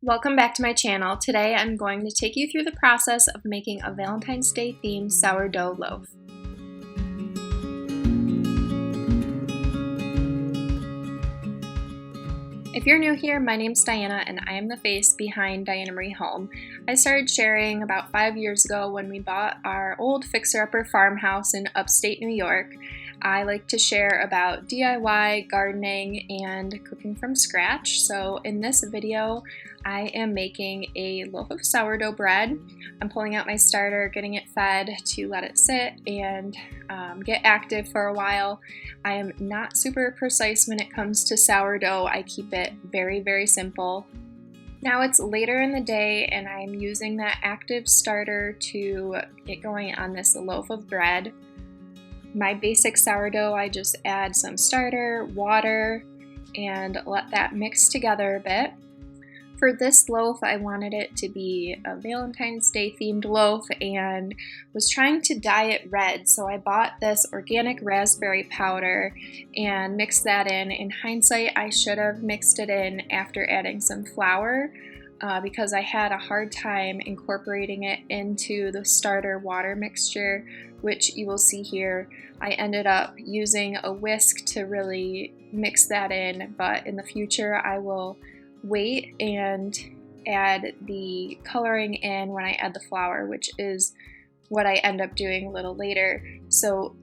Welcome back to my channel. Today I'm going to take you through the process of making a Valentine's Day themed sourdough loaf. If you're new here, my name's Diana and I am the face behind Diana Marie Home. I started sharing about 5 years ago when we bought our old fixer-upper farmhouse in upstate New York. I like to share about DIY, gardening, and cooking from scratch. So in this video, I am making a loaf of sourdough bread. I'm pulling out my starter, getting it fed to let it sit and get active for a while. I am not super precise when it comes to sourdough. I keep it very, very simple. Now it's later in the day and I'm using that active starter to get going on this loaf of bread. My basic sourdough, I just add some starter, water, and let that mix together a bit. For this loaf, I wanted it to be a Valentine's Day themed loaf and was trying to dye it red. So I bought this organic raspberry powder and mixed that in. In hindsight, I should have mixed it in after adding some flour because I had a hard time incorporating it into the starter water mixture, which you will see here. I ended up using a whisk to really mix that in, but in the future I will wait and add the coloring in when I add the flour, which is what I end up doing a little later. So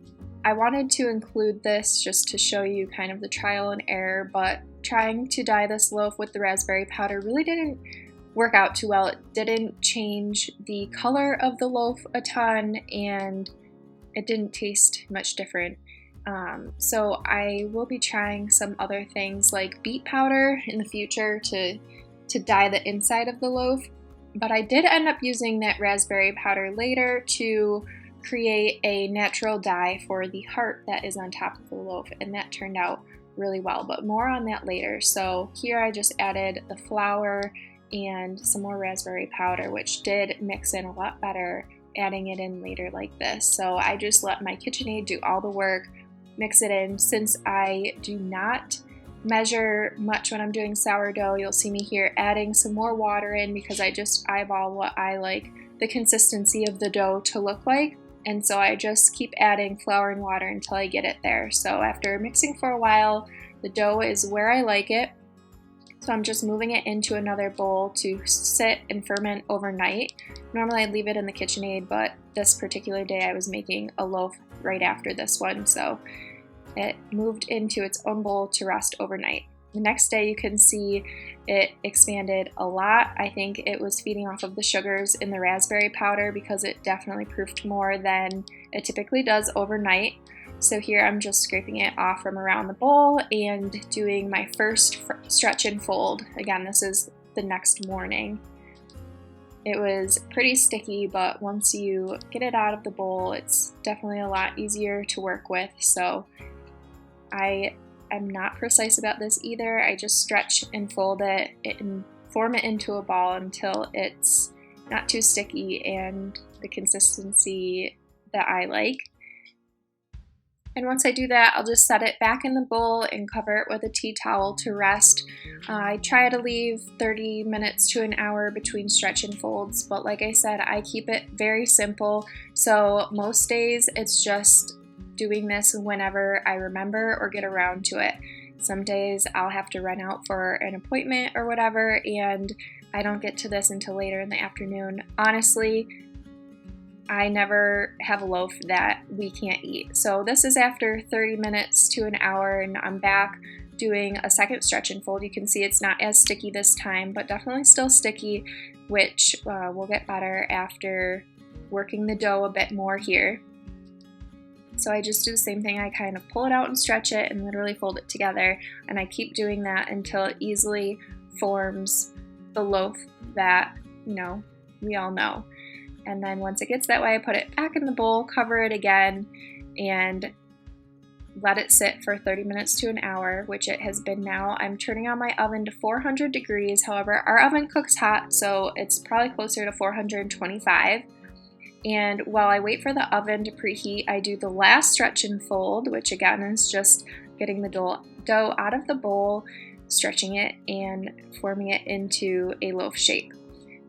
I wanted to include this just to show you kind of the trial and error, but trying to dye this loaf with the raspberry powder really didn't work out too well. It didn't change the color of the loaf a ton and it didn't taste much different. So I will be trying some other things like beet powder in the future to dye the inside of the loaf, but I did end up using that raspberry powder later to create a natural dye for the heart that is on top of the loaf, and that turned out really well, but more on that later. So here I just added the flour and some more raspberry powder, which did mix in a lot better adding it in later like this. So I just let my KitchenAid do all the work, mix it in. Since I do not measure much when I'm doing sourdough, you'll see me here adding some more water in because I just eyeball what I like the consistency of the dough to look like. And so I just keep adding flour and water until I get it there. So after mixing for a while, the dough is where I like it. So I'm just moving it into another bowl to sit and ferment overnight. Normally I'd leave it in the KitchenAid, but this particular day I was making a loaf right after this one, so it moved into its own bowl to rest overnight. The next day you can see it expanded a lot. I think it was feeding off of the sugars in the raspberry powder because it definitely proofed more than it typically does overnight. So here I'm just scraping it off from around the bowl and doing my first stretch and fold. Again, this is the next morning. It was pretty sticky, but once you get it out of the bowl, it's definitely a lot easier to work with. So I am not precise about this either. I just stretch and fold it and form it into a ball until it's not too sticky and the consistency that I like. And once I do that, I'll just set it back in the bowl and cover it with a tea towel to rest. I try to leave 30 minutes to an hour between stretch and folds, but like I said, I keep it very simple. So most days it's just doing this whenever I remember or get around to it. Some days I'll have to run out for an appointment or whatever, and I don't get to this until later in the afternoon. Honestly, I never have a loaf that we can't eat. So this is after 30 minutes to an hour and I'm back doing a second stretch and fold. You can see it's not as sticky this time, but definitely still sticky, which will get better after working the dough a bit more here. So I just do the same thing. I kind of pull it out and stretch it and literally fold it together. And I keep doing that until it easily forms the loaf that, we all know. And then once it gets that way, I put it back in the bowl, cover it again, and let it sit for 30 minutes to an hour, which it has been now. I'm turning on my oven to 400 degrees. However, our oven cooks hot, so it's probably closer to 425. And while I wait for the oven to preheat, I do the last stretch and fold, which again is just getting the dough out of the bowl, stretching it and forming it into a loaf shape.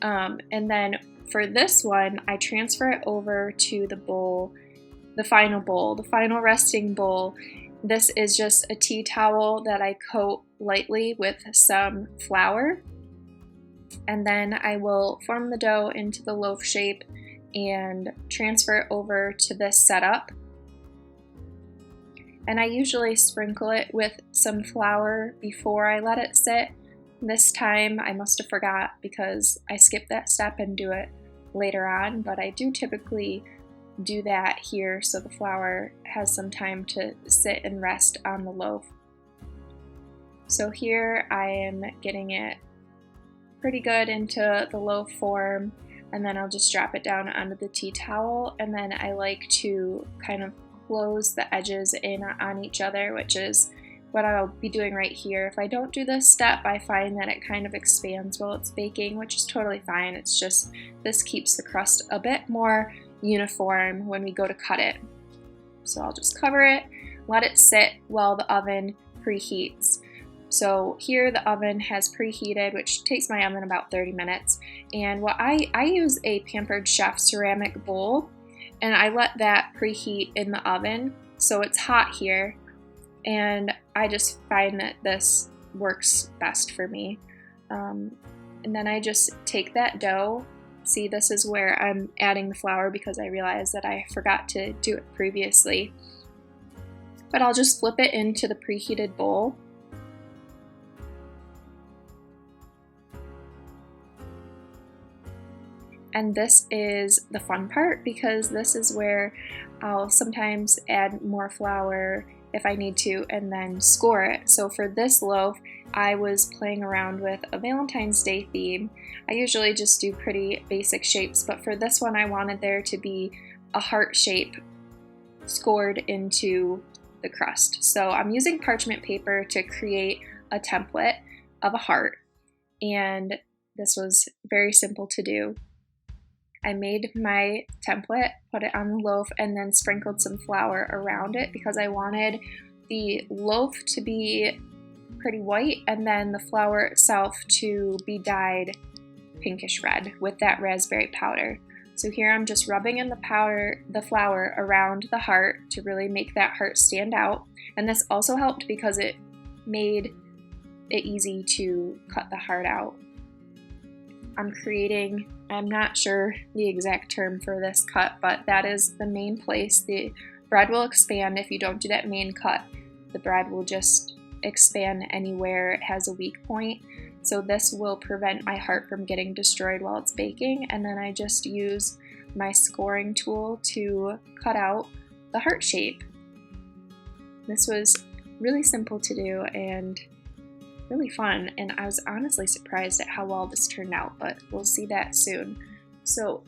And then for this one, I transfer it over to the bowl, the final resting bowl. This is just a tea towel that I coat lightly with some flour. And then I will form the dough into the loaf shape and transfer it over to this setup. And I usually sprinkle it with some flour before I let it sit. This time I must have forgot because I skipped that step and do it later on, but I do typically do that here so the flour has some time to sit and rest on the loaf. So here I am getting it pretty good into the loaf form, and then I'll just drop it down onto the tea towel, and then I like to kind of close the edges in on each other, which is what I'll be doing right here. If I don't do this step, I find that it kind of expands while it's baking, which is totally fine. It's just this keeps the crust a bit more uniform when we go to cut it. So I'll just cover it, let it sit while the oven preheats. So here the oven has preheated, which takes my oven about 30 minutes. And what I use a Pampered Chef ceramic bowl, and I let that preheat in the oven. So it's hot here, and I just find that this works best for me. And then I just take that dough. See, this is where I'm adding the flour because I realized that I forgot to do it previously. But I'll just flip it into the preheated bowl. And this is the fun part because this is where I'll sometimes add more flour if I need to and then score it. So for this loaf, I was playing around with a Valentine's Day theme. I usually just do pretty basic shapes, but for this one I wanted there to be a heart shape scored into the crust. So I'm using parchment paper to create a template of a heart, and this was very simple to do. I made my template, put it on the loaf, and then sprinkled some flour around it because I wanted the loaf to be pretty white and then the flour itself to be dyed pinkish red with that raspberry powder. So here I'm just rubbing in the flour around the heart to really make that heart stand out. And this also helped because it made it easy to cut the heart out. I'm not sure the exact term for this cut, but that is the main place. The bread will expand if you don't do that main cut. The bread will just expand anywhere it has a weak point. So this will prevent my heart from getting destroyed while it's baking, and then I just use my scoring tool to cut out the heart shape. This was really simple to do and really fun, and I was honestly surprised at how well this turned out, but we'll see that soon. So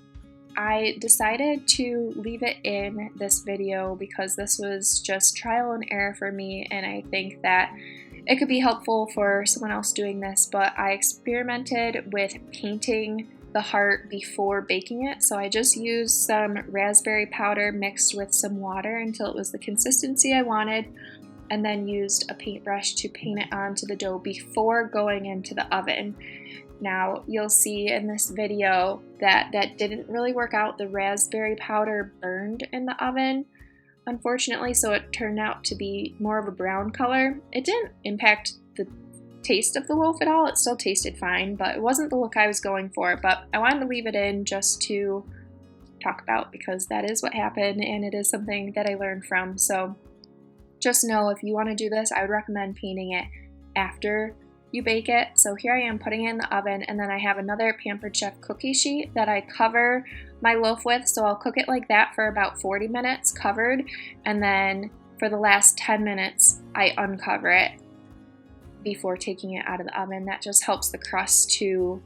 I decided to leave it in this video because this was just trial and error for me, and I think that it could be helpful for someone else doing this, but I experimented with painting the heart before baking it. So I just used some raspberry powder mixed with some water until it was the consistency I wanted, and then used a paintbrush to paint it onto the dough before going into the oven. Now you'll see in this video that didn't really work out. The raspberry powder burned in the oven, unfortunately, so it turned out to be more of a brown color. It didn't impact the taste of the loaf at all. It still tasted fine, but it wasn't the look I was going for. But I wanted to leave it in just to talk about because that is what happened and it is something that I learned from. So just know if you want to do this, I would recommend painting it after you bake it. So here I am putting it in the oven, and then I have another Pampered Chef cookie sheet that I cover my loaf with. So I'll cook it like that for about 40 minutes covered, and then for the last 10 minutes I uncover it before taking it out of the oven. That just helps the crust to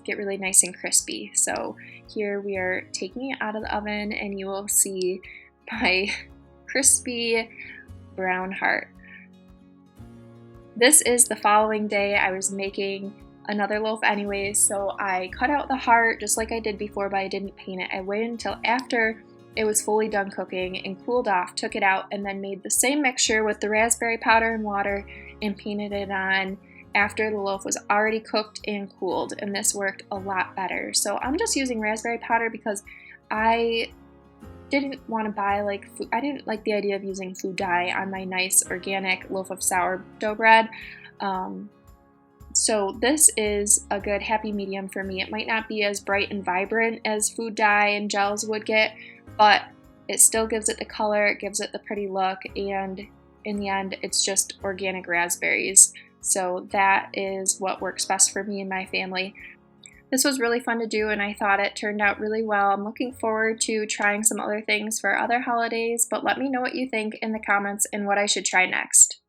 get really nice and crispy. So here we are taking it out of the oven, and you will see my crispy brown heart. This is the following day. I was making another loaf anyways, so I cut out the heart just like I did before, but I didn't paint it. I waited until after it was fully done cooking and cooled off, took it out, and then made the same mixture with the raspberry powder and water and painted it on after the loaf was already cooked and cooled, and this worked a lot better. So I'm just using raspberry powder because I didn't want to buy I didn't like the idea of using food dye on my nice organic loaf of sourdough bread. So this is a good happy medium for me. It might not be as bright and vibrant as food dye and gels would get, but it still gives it the color, it gives it the pretty look, and in the end, it's just organic raspberries. So that is what works best for me and my family. This was really fun to do, and I thought it turned out really well. I'm looking forward to trying some other things for other holidays, but let me know what you think in the comments and what I should try next.